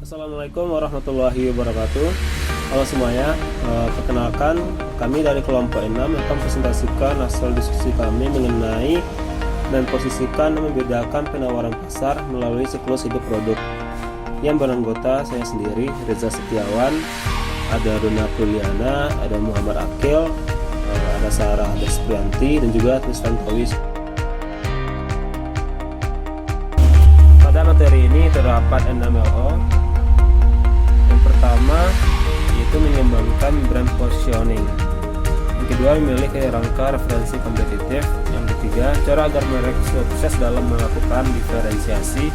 Assalamualaikum warahmatullahi wabarakatuh. Halo semuanya, perkenalkan kami dari kelompok 6 akan presentasikan hasil diskusi kami mengenai dan posisikan dan membedakan penawaran pasar melalui siklus hidup produk yang beranggota saya sendiri, Reza Setiawan, ada Dona Priliana, ada Muhammad Akil, ada Sarah Desprianti, dan juga Tristan Tawis. Pada materi ini terdapat 6 LO. Yang pertama yaitu mengembangkan brand positioning. Yang kedua, memilih rangka referensi kompetitif. Yang ketiga, cara agar merek sukses dalam melakukan diferensiasi.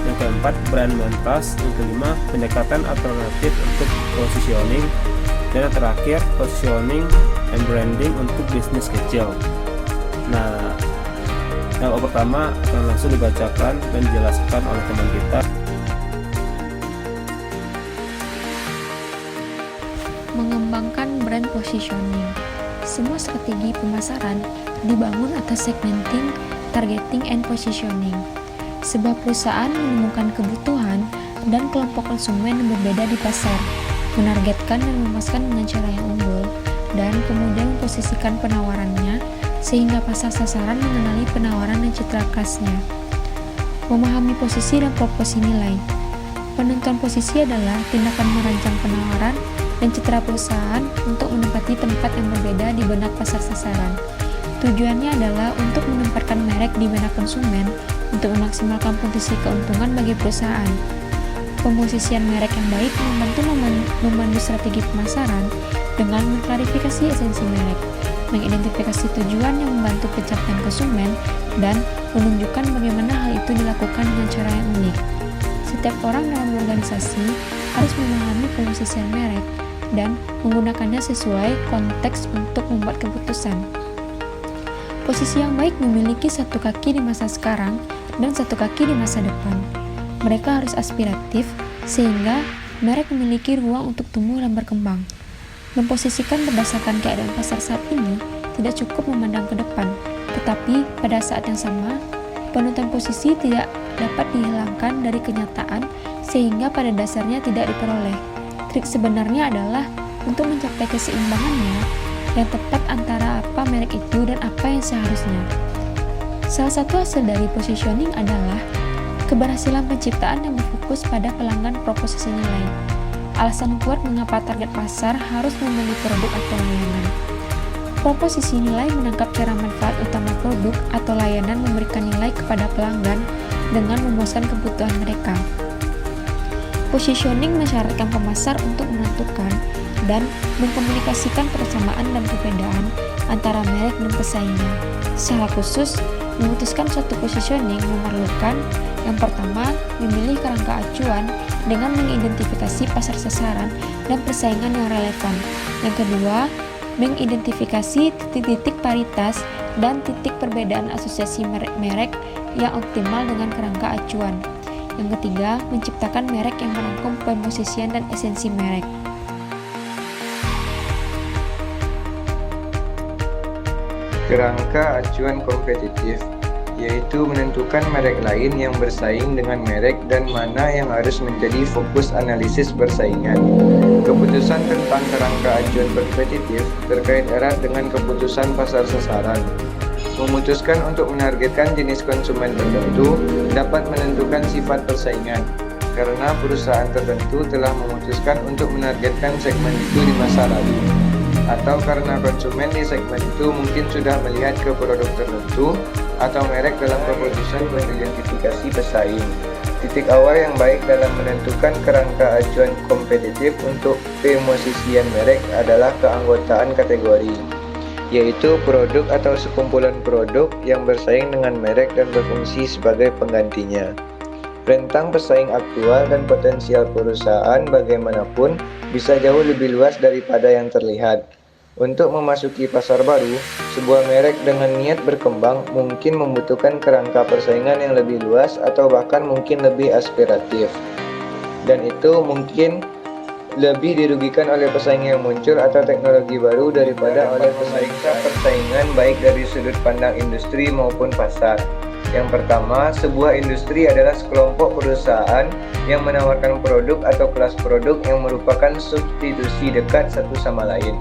Yang keempat, brand mentas. Yang kelima, pendekatan alternatif untuk positioning. Dan yang terakhir, positioning and branding untuk bisnis kecil. Nah, yang pertama akan langsung dibacakan dan dijelaskan oleh teman kita. Mengembangkan brand positioning. Semua strategi pemasaran dibangun atas segmenting, targeting, and positioning. Sebuah perusahaan menemukan kebutuhan dan kelompok konsumen yang berbeda di pasar, menargetkan dan memasarkan dengan cara yang unggul, dan kemudian memposisikan penawarannya sehingga pasar sasaran mengenali penawaran dan citra khasnya. Memahami posisi dan proporsi nilai. Penentuan posisi adalah tindakan merancang penawaran dan citra perusahaan untuk menempati tempat yang berbeda di benak pasar sasaran. Tujuannya adalah untuk menempatkan merek di benak konsumen untuk memaksimalkan potensi keuntungan bagi perusahaan. Pemosisian merek yang baik membantu memandu strategi pemasaran dengan mengklarifikasi esensi merek, mengidentifikasi tujuan yang membantu pencapaian konsumen, dan menunjukkan bagaimana hal itu dilakukan dengan cara yang unik. Setiap orang dalam organisasi harus memahami pemosisian merek dan menggunakannya sesuai konteks untuk membuat keputusan. Posisi yang baik memiliki satu kaki di masa sekarang dan satu kaki di masa depan. Mereka harus aspiratif sehingga merek memiliki ruang untuk tumbuh dan berkembang. Memposisikan berdasarkan keadaan pasar saat ini tidak cukup memandang ke depan, tetapi pada saat yang sama, penentuan posisi tidak dapat dihilangkan dari kenyataan sehingga pada dasarnya tidak diperoleh. Trik sebenarnya adalah untuk mencapai keseimbangannya yang tepat antara apa merek itu dan apa yang seharusnya. Salah satu hasil dari positioning adalah keberhasilan penciptaan yang berfokus pada pelanggan proposisi nilai. Alasan kuat mengapa target pasar harus membeli produk atau layanan. Proposisi nilai menangkap cara manfaat utama produk atau layanan memberikan nilai kepada pelanggan dengan memuaskan kebutuhan mereka. Positioning mensyaratkan pemasar untuk menentukan dan mengkomunikasikan persamaan dan perbedaan antara merek dan pesaingnya. Secara khusus, memutuskan suatu positioning memerlukan yang pertama, memilih kerangka acuan dengan mengidentifikasi pasar sasaran dan persaingan yang relevan. Yang kedua, mengidentifikasi titik-titik paritas dan titik perbedaan asosiasi merek yang optimal dengan kerangka acuan. Yang ketiga, menciptakan merek yang merangkum pemosisian dan esensi merek. Kerangka acuan kompetitif, yaitu menentukan merek lain yang bersaing dengan merek dan mana yang harus menjadi fokus analisis persaingan. Keputusan tentang kerangka acuan kompetitif terkait erat dengan keputusan pasar sasaran. Memutuskan untuk menargetkan jenis konsumen tertentu dapat menentukan sifat persaingan, karena perusahaan tertentu telah memutuskan untuk menargetkan segmen itu di masa lalu, atau karena konsumen di segmen itu mungkin sudah melihat ke produk tertentu atau merek dalam keputusan mengidentifikasi pesaing. Titik awal yang baik dalam menentukan kerangka acuan kompetitif untuk pemosisian merek adalah keanggotaan kategori, yaitu produk atau sekumpulan produk yang bersaing dengan merek dan berfungsi sebagai penggantinya. Rentang pesaing aktual dan potensial perusahaan bagaimanapun bisa jauh lebih luas daripada yang terlihat. Untuk memasuki pasar baru, sebuah merek dengan niat berkembang mungkin membutuhkan kerangka persaingan yang lebih luas atau bahkan mungkin lebih aspiratif. Dan itu mungkin lebih dirugikan oleh pesaing yang muncul atau teknologi baru daripada oleh persaingan baik dari sudut pandang industri maupun pasar. Yang pertama, sebuah industri adalah sekelompok perusahaan yang menawarkan produk atau kelas produk yang merupakan substitusi dekat satu sama lain.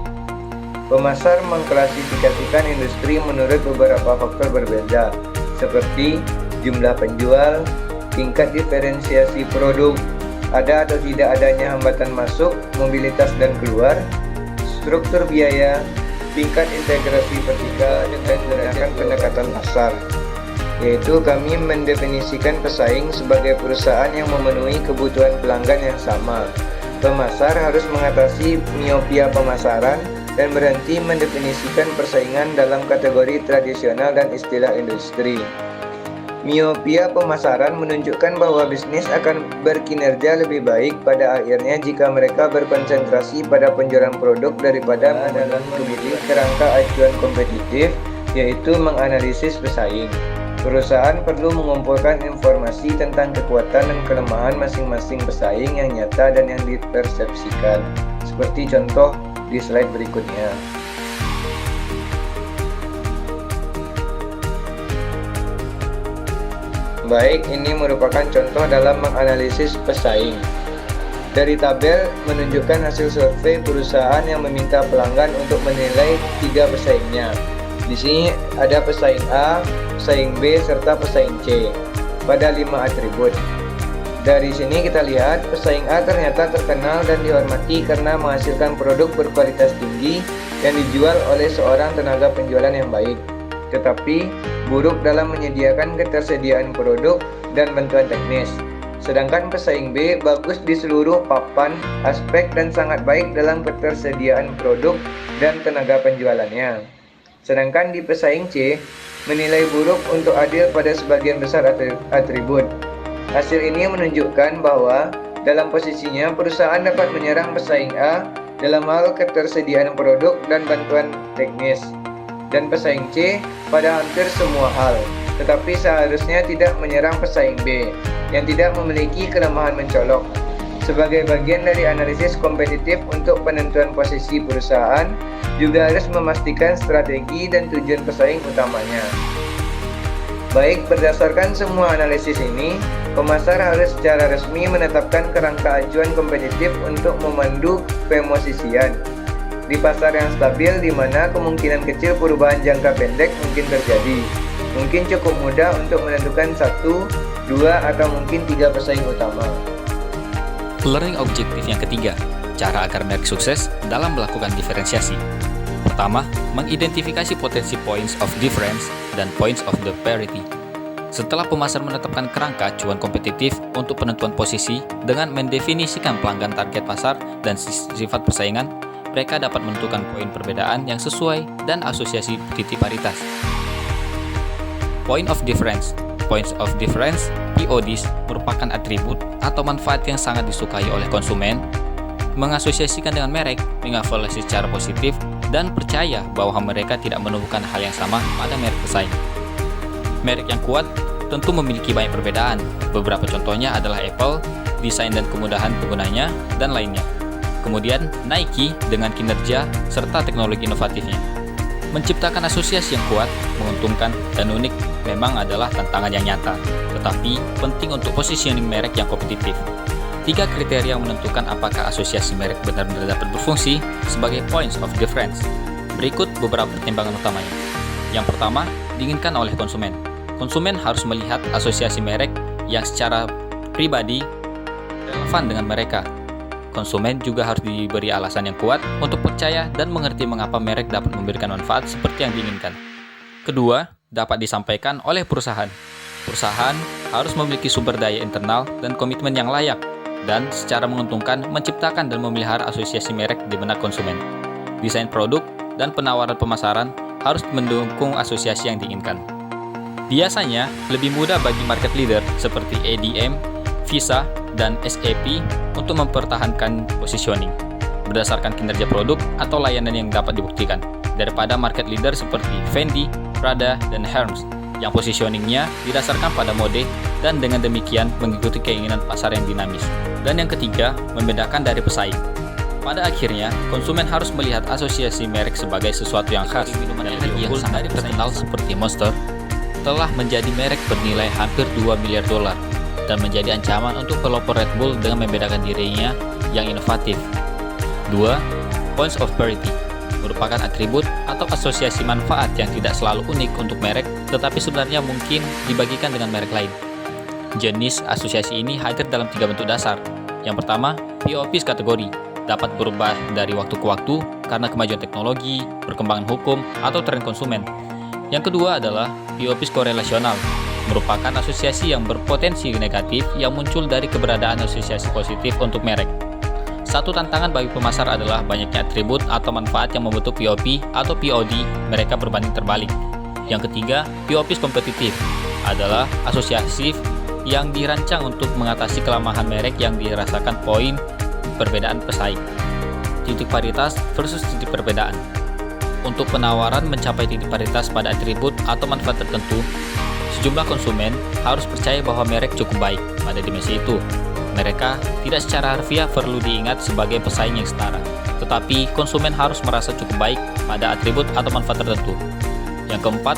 Pemasar mengklasifikasikan industri menurut beberapa faktor berbeda, seperti jumlah penjual, tingkat diferensiasi produk, ada atau tidak adanya hambatan masuk, mobilitas dan keluar, struktur biaya, tingkat integrasi vertikal, dan menggunakan pendekatan pasar. Yaitu kami mendefinisikan pesaing sebagai perusahaan yang memenuhi kebutuhan pelanggan yang sama. Pemasar harus mengatasi miopia pemasaran dan berhenti mendefinisikan persaingan dalam kategori tradisional dan istilah industri. Miopia pemasaran menunjukkan bahwa bisnis akan berkinerja lebih baik pada akhirnya jika mereka berkonsentrasi pada penjualan produk daripada memilih kerangka acuan kompetitif, yaitu menganalisis pesaing. Perusahaan perlu mengumpulkan informasi tentang kekuatan dan kelemahan masing-masing pesaing yang nyata dan yang dipersepsikan, seperti contoh di slide berikutnya. Baik, ini merupakan contoh dalam menganalisis pesaing. Dari tabel menunjukkan hasil survei perusahaan yang meminta pelanggan untuk menilai 3 pesaingnya. Di sini ada pesaing A, pesaing B, serta pesaing C pada 5 atribut. Dari sini kita lihat pesaing A ternyata terkenal dan dihormati karena menghasilkan produk berkualitas tinggi yang dijual oleh seorang tenaga penjualan yang baik, tetapi buruk dalam menyediakan ketersediaan produk dan bantuan teknis. Sedangkan pesaing B bagus di seluruh papan aspek dan sangat baik dalam ketersediaan produk dan tenaga penjualannya. Sedangkan di pesaing C menilai buruk untuk adil pada sebagian besar atribut. Hasil ini menunjukkan bahwa dalam posisinya perusahaan dapat menyerang pesaing A dalam hal ketersediaan produk dan bantuan teknis, dan pesaing C pada hampir semua hal, tetapi seharusnya tidak menyerang pesaing B yang tidak memiliki kelemahan mencolok. Sebagai bagian dari analisis kompetitif untuk penentuan posisi perusahaan, juga harus memastikan strategi dan tujuan pesaing utamanya. Baik, berdasarkan semua analisis ini, pemasar harus secara resmi menetapkan kerangka acuan kompetitif untuk memandu pemosisian di pasar yang stabil, di mana kemungkinan kecil perubahan jangka pendek mungkin terjadi. Mungkin cukup mudah untuk menentukan 1, 2, atau mungkin 3 pesaing utama. Learning objektif yang ketiga, cara agar merek sukses dalam melakukan diferensiasi. Pertama, mengidentifikasi potensi points of difference dan points of the parity. Setelah pemasar menetapkan kerangka acuan kompetitif untuk penentuan posisi dengan mendefinisikan pelanggan target pasar dan sifat persaingan, mereka dapat menentukan poin perbedaan yang sesuai dan asosiasi titik paritas. Point of difference. Points of difference, PODs, merupakan atribut atau manfaat yang sangat disukai oleh konsumen, mengasosiasikan dengan merek, mengevaluasi secara positif, dan percaya bahwa mereka tidak menemukan hal yang sama pada merek pesaing. Merek yang kuat tentu memiliki banyak perbedaan. Beberapa contohnya adalah Apple, desain dan kemudahan penggunanya, dan lainnya. Kemudian Nike dengan kinerja serta teknologi inovatifnya. Menciptakan asosiasi yang kuat, menguntungkan, dan unik memang adalah tantangan yang nyata, tetapi penting untuk positioning merek yang kompetitif. 3 kriteria menentukan apakah asosiasi merek benar-benar dapat berfungsi sebagai points of difference. Berikut beberapa pertimbangan utamanya. Yang pertama, diinginkan oleh konsumen. Konsumen harus melihat asosiasi merek yang secara pribadi relevan dengan mereka. Konsumen juga harus diberi alasan yang kuat untuk percaya dan mengerti mengapa merek dapat memberikan manfaat seperti yang diinginkan. Kedua, dapat disampaikan oleh perusahaan. Perusahaan harus memiliki sumber daya internal dan komitmen yang layak, dan secara menguntungkan menciptakan dan memelihara asosiasi merek di benak konsumen. Desain produk dan penawaran pemasaran harus mendukung asosiasi yang diinginkan. Biasanya, lebih mudah bagi market leader seperti ADM, Visa, dan SAP untuk mempertahankan positioning berdasarkan kinerja produk atau layanan yang dapat dibuktikan daripada market leader seperti Fendi, Prada, dan Hermes yang positioningnya didasarkan pada mode dan dengan demikian mengikuti keinginan pasar yang dinamis. Dan yang ketiga, membedakan dari pesaing. Pada akhirnya, konsumen harus melihat asosiasi merek sebagai sesuatu yang khas. Minuman energi yang sangat terkenal seperti Monster, telah menjadi merek bernilai hampir 2 miliar dolar dan menjadi ancaman untuk pelopor Red Bull dengan membedakan dirinya yang inovatif. 2. Points of parity merupakan atribut atau asosiasi manfaat yang tidak selalu unik untuk merek, tetapi sebenarnya mungkin dibagikan dengan merek lain. Jenis asosiasi ini hadir dalam 3 bentuk dasar. Yang pertama, POPs kategori, dapat berubah dari waktu ke waktu karena kemajuan teknologi, perkembangan hukum, atau tren konsumen. Yang kedua adalah POPs korelasional, merupakan asosiasi yang berpotensi negatif yang muncul dari keberadaan asosiasi positif untuk merek. Satu tantangan bagi pemasar adalah banyaknya atribut atau manfaat yang membentuk POP atau POD mereka berbanding terbalik. Yang ketiga, POPs kompetitif adalah asosiasi yang dirancang untuk mengatasi kelemahan merek yang dirasakan poin perbedaan pesaing. Titik paritas versus titik perbedaan. Untuk penawaran mencapai titik paritas pada atribut atau manfaat tertentu, sejumlah konsumen harus percaya bahwa merek cukup baik pada dimensi itu. Mereka tidak secara harfiah perlu diingat sebagai pesaing yang setara, tetapi konsumen harus merasa cukup baik pada atribut atau manfaat tertentu. Yang keempat,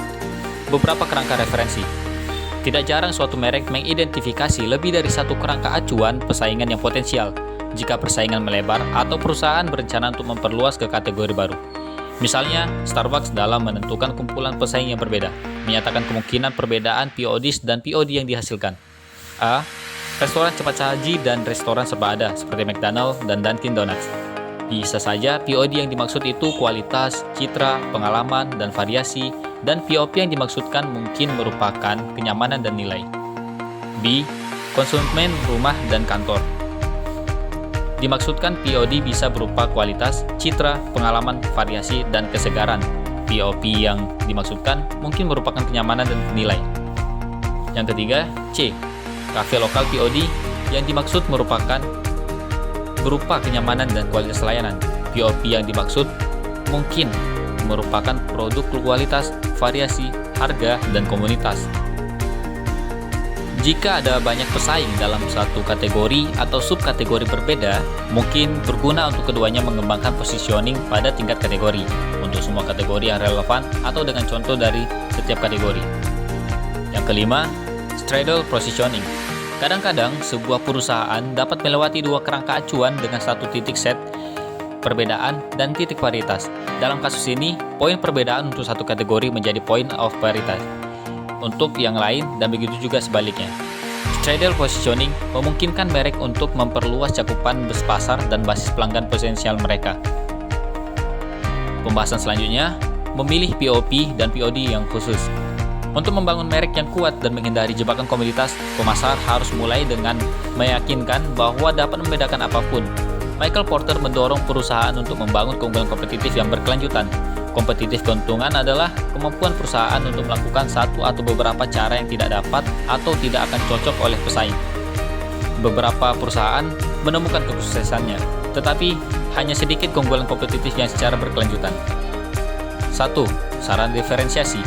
beberapa kerangka referensi. Tidak jarang suatu merek mengidentifikasi lebih dari satu kerangka acuan persaingan yang potensial jika persaingan melebar atau perusahaan berencana untuk memperluas ke kategori baru. Misalnya, Starbucks dalam menentukan kumpulan pesaing yang berbeda, menyatakan kemungkinan perbedaan PODs dan POD yang dihasilkan. A. Restoran cepat saji dan restoran serba ada seperti McDonald's dan Dunkin Donuts. Bisa saja POD yang dimaksud itu kualitas, citra, pengalaman, dan variasi, dan POP yang dimaksudkan mungkin merupakan kenyamanan dan nilai. B. Konsumen rumah dan kantor. Dimaksudkan POD bisa berupa kualitas, citra, pengalaman, variasi, dan kesegaran. POP yang dimaksudkan mungkin merupakan kenyamanan dan nilai. Yang ketiga, C. Kafe lokal POD yang dimaksud merupakan berupa kenyamanan dan kualitas layanan. POP yang dimaksud mungkin merupakan produk kualitas, variasi, harga, dan komunitas. Jika ada banyak pesaing dalam satu kategori atau subkategori berbeda, mungkin berguna untuk keduanya mengembangkan positioning pada tingkat kategori untuk semua kategori yang relevan atau dengan contoh dari setiap kategori. Yang kelima, straddle positioning. Kadang-kadang sebuah perusahaan dapat melewati dua kerangka acuan dengan satu titik set perbedaan dan titik paritas. Dalam kasus ini, poin perbedaan untuk satu kategori menjadi point of paritas untuk yang lain dan begitu juga sebaliknya. Straddle positioning memungkinkan merek untuk memperluas cakupan pasar dan basis pelanggan potensial mereka. Pembahasan selanjutnya, memilih POP dan POD yang khusus. Untuk membangun merek yang kuat dan menghindari jebakan komoditas, pemasar harus mulai dengan meyakinkan bahwa dapat membedakan apapun. Michael Porter mendorong perusahaan untuk membangun keunggulan kompetitif yang berkelanjutan. Kompetitif keuntungan adalah kemampuan perusahaan untuk melakukan satu atau beberapa cara yang tidak dapat atau tidak akan cocok oleh pesaing. Beberapa perusahaan menemukan kesuksesannya, tetapi hanya sedikit keunggulan kompetitif yang secara berkelanjutan. 1. Saran diferensiasi.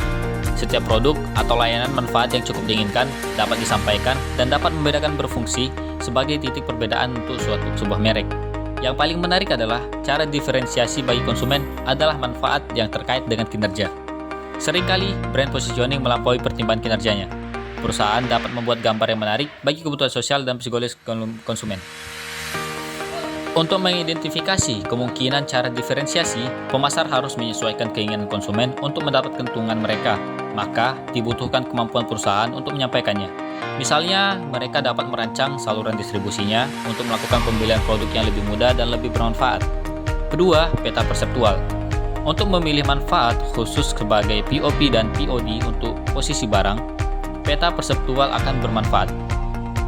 Setiap produk atau layanan manfaat yang cukup diinginkan dapat disampaikan dan dapat membedakan berfungsi sebagai titik perbedaan untuk sebuah merek. Yang paling menarik adalah cara diferensiasi bagi konsumen adalah manfaat yang terkait dengan kinerja. Seringkali brand positioning melampaui pertimbangan kinerjanya. Perusahaan dapat membuat gambar yang menarik bagi kebutuhan sosial dan psikologis konsumen. Untuk mengidentifikasi kemungkinan cara diferensiasi, pemasar harus menyesuaikan keinginan konsumen untuk mendapat keuntungan mereka. Maka, dibutuhkan kemampuan perusahaan untuk menyampaikannya. Misalnya, mereka dapat merancang saluran distribusinya untuk melakukan pembelian produk yang lebih mudah dan lebih bermanfaat. Kedua, peta perseptual. Untuk memilih manfaat khusus sebagai POP dan POD untuk posisi barang, peta perseptual akan bermanfaat.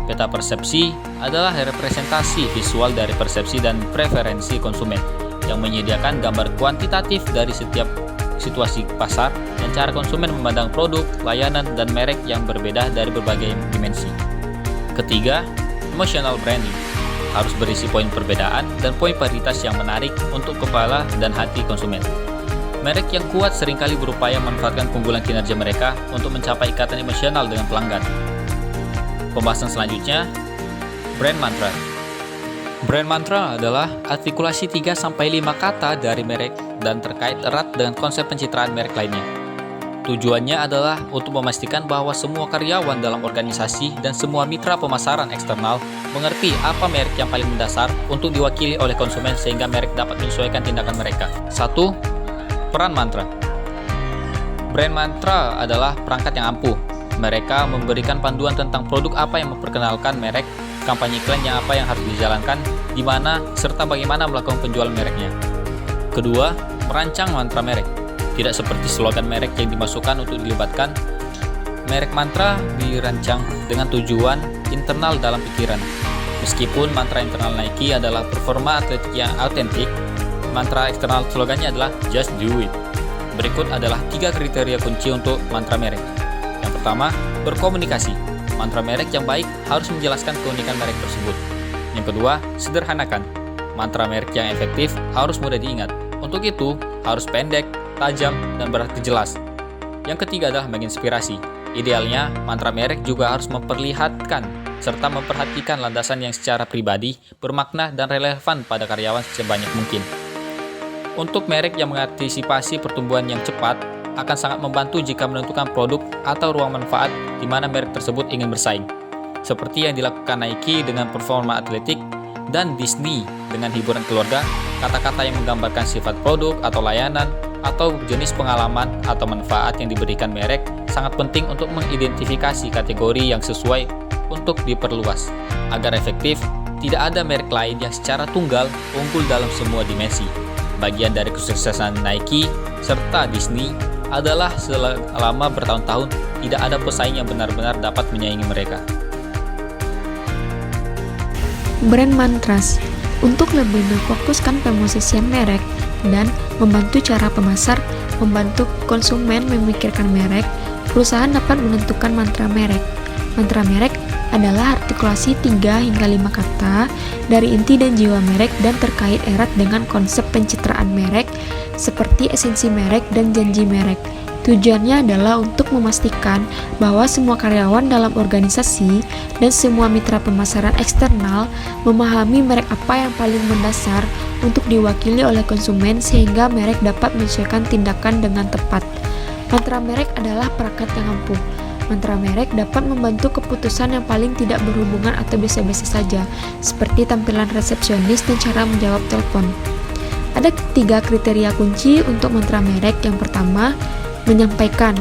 Peta persepsi adalah representasi visual dari persepsi dan preferensi konsumen yang menyediakan gambar kuantitatif dari setiap situasi pasar dan cara konsumen memandang produk, layanan, dan merek yang berbeda dari berbagai dimensi. Ketiga, emotional branding harus berisi poin perbedaan dan poin paritas yang menarik untuk kepala dan hati konsumen. Merek yang kuat seringkali berupaya memanfaatkan keunggulan kinerja mereka untuk mencapai ikatan emosional dengan pelanggan. Pembahasan selanjutnya, brand mantra. Brand mantra adalah artikulasi 3-5 kata dari merek dan terkait erat dengan konsep pencitraan merek lainnya. Tujuannya adalah untuk memastikan bahwa semua karyawan dalam organisasi dan semua mitra pemasaran eksternal mengerti apa merek yang paling mendasar untuk diwakili oleh konsumen sehingga merek dapat menyesuaikan tindakan mereka. 1. Peran mantra. Brand mantra adalah perangkat yang ampuh. Mereka memberikan panduan tentang produk apa yang memperkenalkan merek, kampanye iklan yang apa yang harus dijalankan, di mana, serta bagaimana melakukan penjualan mereknya. Kedua, merancang mantra merek. Tidak seperti slogan merek yang dimasukkan untuk dilibatkan, merek mantra dirancang dengan tujuan internal dalam pikiran. Meskipun mantra internal Nike adalah performa atletik yang autentik, mantra eksternal slogannya adalah Just Do It. Berikut adalah 3 kriteria kunci untuk mantra merek. Yang pertama, berkomunikasi. Mantra merek yang baik harus menjelaskan keunikan merek tersebut. Yang kedua, sederhanakan. Mantra merek yang efektif harus mudah diingat. Untuk itu, harus pendek, tajam, dan berarti jelas. Yang ketiga adalah menginspirasi. Idealnya, mantra merek juga harus memperlihatkan serta memperhatikan landasan yang secara pribadi, bermakna, dan relevan pada karyawan sebanyak mungkin. Untuk merek yang mengantisipasi pertumbuhan yang cepat, akan sangat membantu jika menentukan produk atau ruang manfaat di mana merek tersebut ingin bersaing. Seperti yang dilakukan Nike dengan performa atletik dan Disney dengan hiburan keluarga, kata-kata yang menggambarkan sifat produk atau layanan atau jenis pengalaman atau manfaat yang diberikan merek sangat penting untuk mengidentifikasi kategori yang sesuai untuk diperluas. Agar efektif, tidak ada merek lain yang secara tunggal unggul dalam semua dimensi. Bagian dari kesuksesan Nike serta Disney adalah selama bertahun-tahun tidak ada pesaing yang benar-benar dapat menyaingi mereka. Brand mantras untuk lebih memfokuskan pemosisian merek dan membantu cara pemasar membantu konsumen memikirkan merek, perusahaan dapat menentukan mantra merek. Mantra merek adalah artikulasi 3 hingga 5 kata dari inti dan jiwa merek dan terkait erat dengan konsep pencitraan merek seperti esensi merek dan janji merek. Tujuannya adalah untuk memastikan bahwa semua karyawan dalam organisasi dan semua mitra pemasaran eksternal memahami merek apa yang paling mendasar untuk diwakili oleh konsumen sehingga merek dapat menyesuaikan tindakan dengan tepat. Mantra merek adalah perangkat yang ampuh. Mantra merek dapat membantu keputusan yang paling tidak berhubungan atau biasa-biasa saja, seperti tampilan resepsionis dan cara menjawab telepon. Ada 3 kriteria kunci untuk mantra merek. Yang pertama, menyampaikan.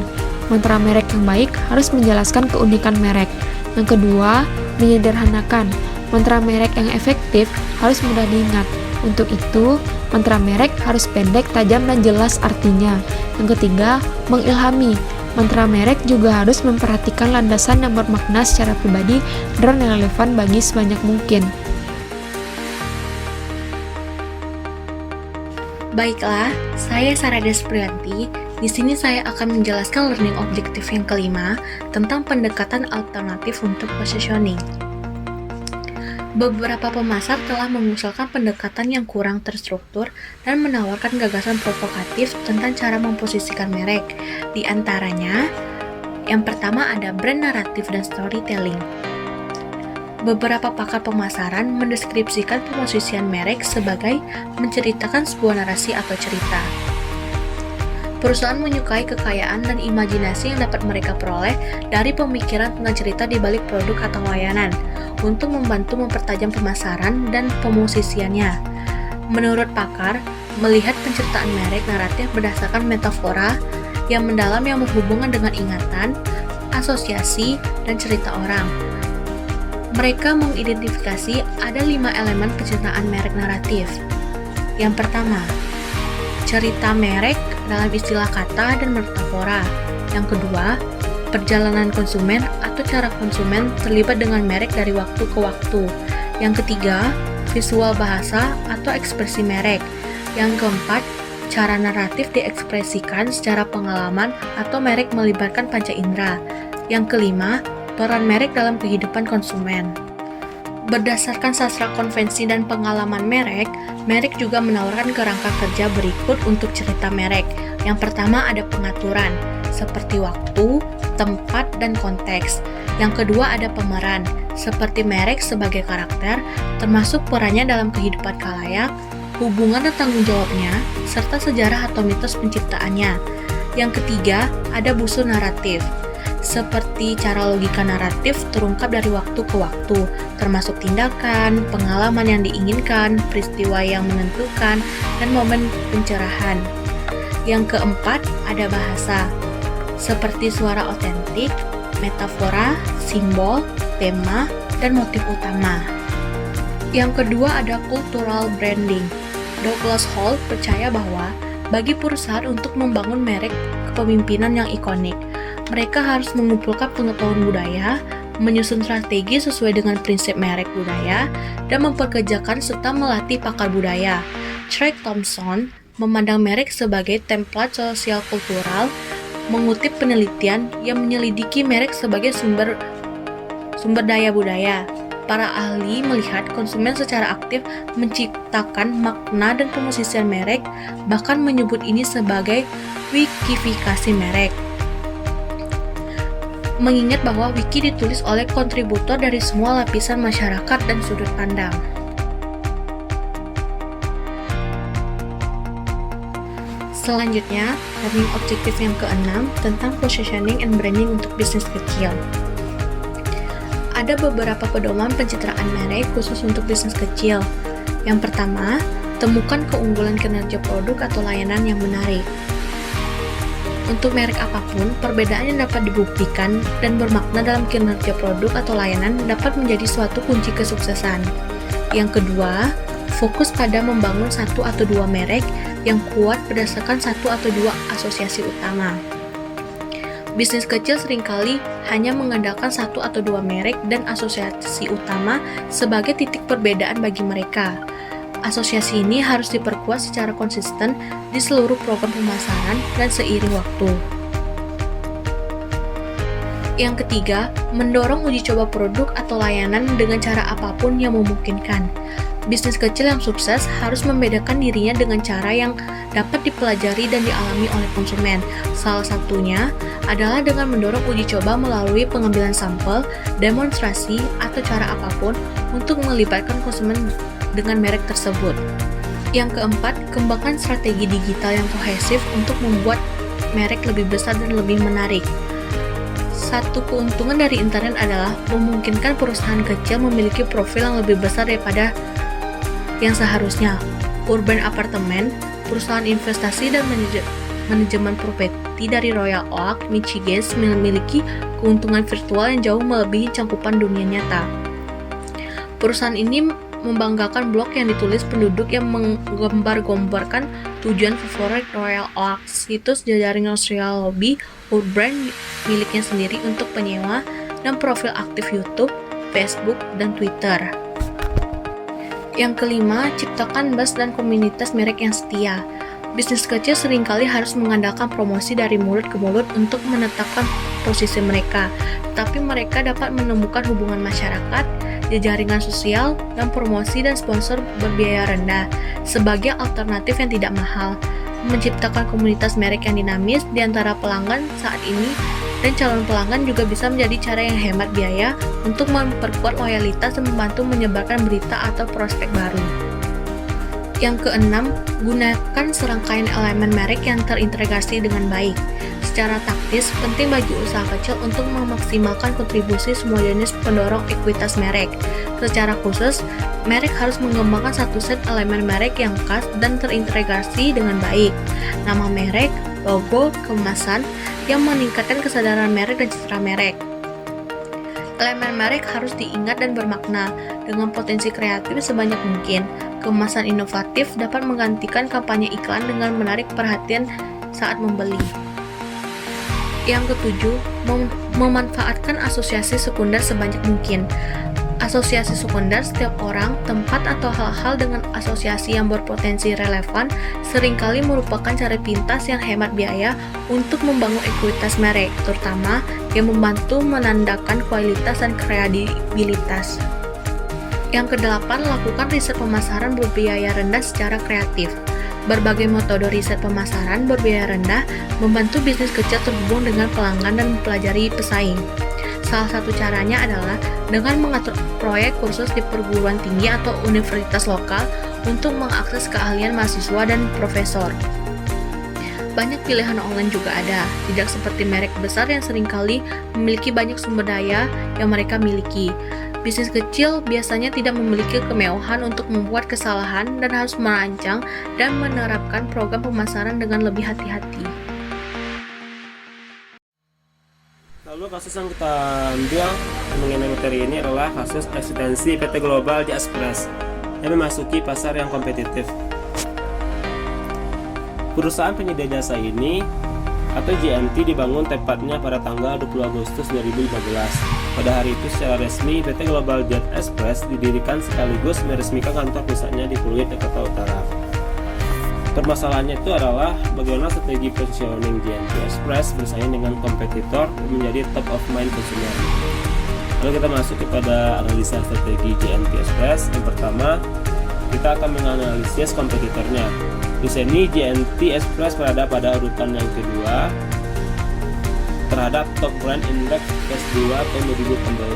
Mantra merek yang baik harus menjelaskan keunikan merek. Yang kedua, menyederhanakan. Mantra merek yang efektif harus mudah diingat. Untuk itu, mantra merek harus pendek, tajam, dan jelas artinya. Yang ketiga, mengilhami. Mantra merek juga harus memperhatikan landasan yang bermakna secara pribadi dan relevan bagi sebanyak mungkin. Baiklah, saya Sarah Desprianti. Di sini saya akan menjelaskan learning objective yang kelima tentang pendekatan alternatif untuk positioning. Beberapa pemasar telah mengusulkan pendekatan yang kurang terstruktur dan menawarkan gagasan provokatif tentang cara memposisikan merek. Di antaranya, yang pertama ada brand naratif dan storytelling. Beberapa pakar pemasaran mendeskripsikan pemosisian merek sebagai menceritakan sebuah narasi atau cerita. Perusahaan menyukai kekayaan dan imajinasi yang dapat mereka peroleh dari pemikiran tentang cerita di balik produk atau layanan untuk membantu mempertajam pemasaran dan pemosisiannya. Menurut pakar, melihat penceritaan merek naratif berdasarkan metafora yang mendalam yang berhubungan dengan ingatan, asosiasi, dan cerita orang. Mereka mengidentifikasi ada 5 elemen penceritaan merek naratif. Yang pertama, cerita merek dalam istilah kata dan metafora. Yang kedua, perjalanan konsumen atau cara konsumen terlibat dengan merek dari waktu ke waktu. Yang ketiga, visual bahasa atau ekspresi merek. Yang keempat, cara naratif diekspresikan secara pengalaman atau merek melibatkan panca indera. Yang kelima, peran merek dalam kehidupan konsumen. Berdasarkan sastra konvensi dan pengalaman merek juga menawarkan kerangka kerja berikut untuk cerita merek. Yang pertama ada pengaturan, seperti waktu, tempat, dan konteks. Yang kedua ada pemeran, seperti merek sebagai karakter, termasuk perannya dalam kehidupan khalayak, hubungan dan tanggung jawabnya, serta sejarah atau mitos penciptaannya. Yang ketiga, ada busu naratif. Seperti cara logika naratif terungkap dari waktu ke waktu, termasuk tindakan, pengalaman yang diinginkan, peristiwa yang menentukan, dan momen pencerahan. Yang keempat, ada bahasa. Seperti suara otentik, metafora, simbol, tema, dan motif utama. Yang kedua ada cultural branding. Douglas Holt percaya bahwa bagi perusahaan untuk membangun merek kepemimpinan yang ikonik, mereka harus mengumpulkan pengetahuan budaya, menyusun strategi sesuai dengan prinsip merek budaya, dan memperkerjakan serta melatih pakar budaya. Craig Thompson memandang merek sebagai template sosial kultural, mengutip penelitian yang menyelidiki merek sebagai sumber daya budaya. Para ahli melihat konsumen secara aktif menciptakan makna dan pemosisian merek, bahkan menyebut ini sebagai wikifikasi merek. Mengingat bahwa wiki ditulis oleh kontributor dari semua lapisan masyarakat dan sudut pandang. Selanjutnya, learning objektif yang keenam tentang positioning and branding untuk bisnis kecil. Ada beberapa pedoman pencitraan merek khusus untuk bisnis kecil. Yang pertama, temukan keunggulan kinerja produk atau layanan yang menarik. Untuk merek apapun, perbedaan yang dapat dibuktikan dan bermakna dalam kinerja produk atau layanan dapat menjadi suatu kunci kesuksesan. Yang kedua, fokus pada membangun satu atau dua merek yang kuat berdasarkan satu atau dua asosiasi utama. Bisnis kecil seringkali hanya mengandalkan satu atau dua merek dan asosiasi utama sebagai titik perbedaan bagi mereka. Asosiasi ini harus diperkuat secara konsisten di seluruh program pemasaran dan seiring waktu. Yang ketiga, mendorong uji coba produk atau layanan dengan cara apapun yang memungkinkan. Bisnis kecil yang sukses harus membedakan dirinya dengan cara yang dapat dipelajari dan dialami oleh konsumen. Salah satunya adalah dengan mendorong uji coba melalui pengambilan sampel, demonstrasi, atau cara apapun untuk melibatkan konsumen dengan merek tersebut. Yang keempat, kembangkan strategi digital yang kohesif untuk membuat merek lebih besar dan lebih menarik. Satu keuntungan dari internet adalah memungkinkan perusahaan kecil memiliki profil yang lebih besar daripada yang seharusnya. Urban Apartment, perusahaan investasi dan manajemen properti dari Royal Oak, Michigan, memiliki keuntungan virtual yang jauh melebihi cangkupan dunia nyata. Perusahaan ini membanggakan blog yang ditulis penduduk yang menggambar-gambarkan tujuan favorit Royal Oak, situs jaring sosial lobby Urban miliknya sendiri untuk penyewa, dan profil aktif YouTube, Facebook, dan Twitter. Yang kelima, ciptakan buzz dan komunitas merek yang setia. Bisnis kecil seringkali harus mengandalkan promosi dari mulut ke mulut untuk menetapkan posisi mereka, tapi mereka dapat menemukan hubungan masyarakat, jaringan sosial, dan promosi dan sponsor berbiaya rendah sebagai alternatif yang tidak mahal. Menciptakan komunitas merek yang dinamis di antara pelanggan saat ini dan calon pelanggan juga bisa menjadi cara yang hemat biaya untuk memperkuat loyalitas dan membantu menyebarkan berita atau prospek baru. Yang keenam, gunakan serangkaian elemen merek yang terintegrasi dengan baik. Secara taktis, penting bagi usaha kecil untuk memaksimalkan kontribusi semua jenis pendorong ekuitas merek. Secara khusus, merek harus mengembangkan satu set elemen merek yang khas dan terintegrasi dengan baik. Nama merek, logo, kemasan, yang meningkatkan kesadaran merek dan citra merek. Elemen merek harus diingat dan bermakna, dengan potensi kreatif sebanyak mungkin. Kemasan inovatif dapat menggantikan kampanye iklan dengan menarik perhatian saat membeli. Yang ketujuh, memanfaatkan asosiasi sekunder sebanyak mungkin. Asosiasi sekunder setiap orang, tempat, atau hal-hal dengan asosiasi yang berpotensi relevan seringkali merupakan cara pintas yang hemat biaya untuk membangun ekuitas merek, terutama yang membantu menandakan kualitas dan kredibilitas. Yang kedelapan, lakukan riset pemasaran berbiaya rendah secara kreatif. Berbagai metode riset pemasaran berbiaya rendah membantu bisnis kecil terhubung dengan pelanggan dan mempelajari pesaing. Salah satu caranya adalah dengan mengatur proyek kursus di perguruan tinggi atau universitas lokal untuk mengakses keahlian mahasiswa dan profesor. banyak pilihan online juga ada, tidak seperti merek besar yang seringkali memiliki banyak sumber daya yang mereka miliki. Bisnis kecil biasanya tidak memiliki kemewahan untuk membuat kesalahan dan harus merancang dan menerapkan program pemasaran dengan lebih hati-hati. Lalu kasus yang kita ambil mengenai materi ini adalah kasus eksistensi PT Global Jasa Express yang memasuki pasar yang kompetitif. Perusahaan penyedia jasa ini atau JNT dibangun tepatnya pada tanggal 20 Agustus 2015. Pada hari itu secara resmi PT Global Jasa Express didirikan sekaligus meresmikan kantor pusatnya di Pluit, Jakarta Utara. Permasalahannya itu adalah bagaimana strategi positioning JNT Express bersaing dengan kompetitor menjadi top of mind konsumen. Lalu kita masuk kepada analisa strategi JNT Express. Yang pertama, kita akan menganalisis kompetitornya. Di sini JNT Express berada pada urutan yang kedua terhadap Top Brand Index S2 tahun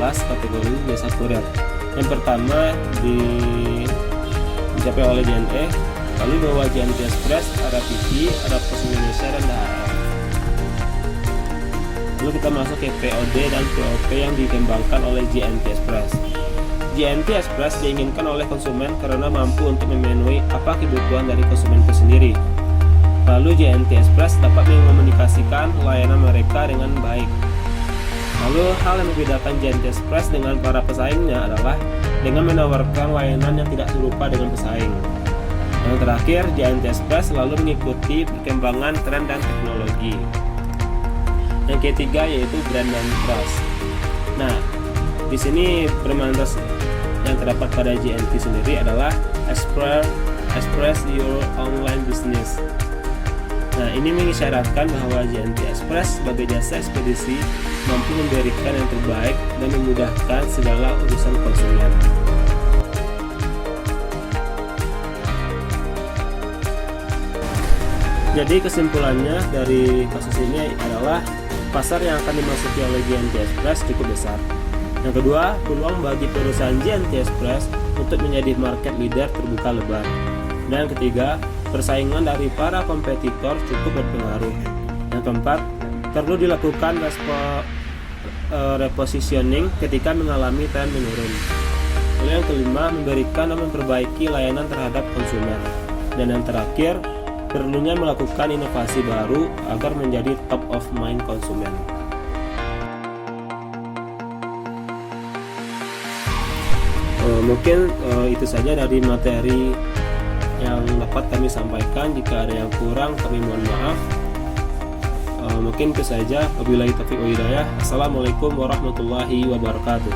2018 kategori jasa kurir. Yang pertama dicapai oleh JNE, lalu di bawah JNT Express ada TV, ada Pos Indonesia dan DHL. Lalu kita masuk ke POD dan POP yang dikembangkan oleh JNT Express. JNT Express diinginkan oleh konsumen karena mampu untuk memenuhi apa kebutuhan dari konsumen itu sendiri. Lalu JNT Express dapat mengkomunikasikan layanan mereka dengan baik. Lalu hal yang membedakan JNT Express dengan para pesaingnya adalah dengan menawarkan layanan yang tidak serupa dengan pesaing. Yang terakhir, JNT Express selalu mengikuti perkembangan tren dan teknologi. Yang ketiga yaitu brand dan trust. Nah, di sini brand trust yang terdapat pada JNT sendiri adalah Express Your Online Business. Nah, ini mengisyaratkan bahwa JNT Express sebagai jasa ekspedisi mampu memberikan yang terbaik dan memudahkan segala urusan konsumen. Jadi kesimpulannya dari kasus ini adalah pasar yang akan dimasuki oleh JNT Express cukup besar. Yang kedua, peluang bagi perusahaan JNT Express untuk menjadi market leader terbuka lebar. Dan yang ketiga, persaingan dari para kompetitor cukup berpengaruh. Yang keempat, perlu dilakukan repositioning ketika mengalami tren menurun. Lalu yang kelima, memberikan dan memperbaiki layanan terhadap konsumen. Dan yang terakhir, perlunya melakukan inovasi baru agar menjadi top of mind konsumen. Mungkin itu saja dari materi yang dapat kami sampaikan. Jika ada yang kurang, kami mohon maaf. Mungkin itu saja. Wabillahi taufiq wal hidayah. Assalamualaikum warahmatullahi wabarakatuh.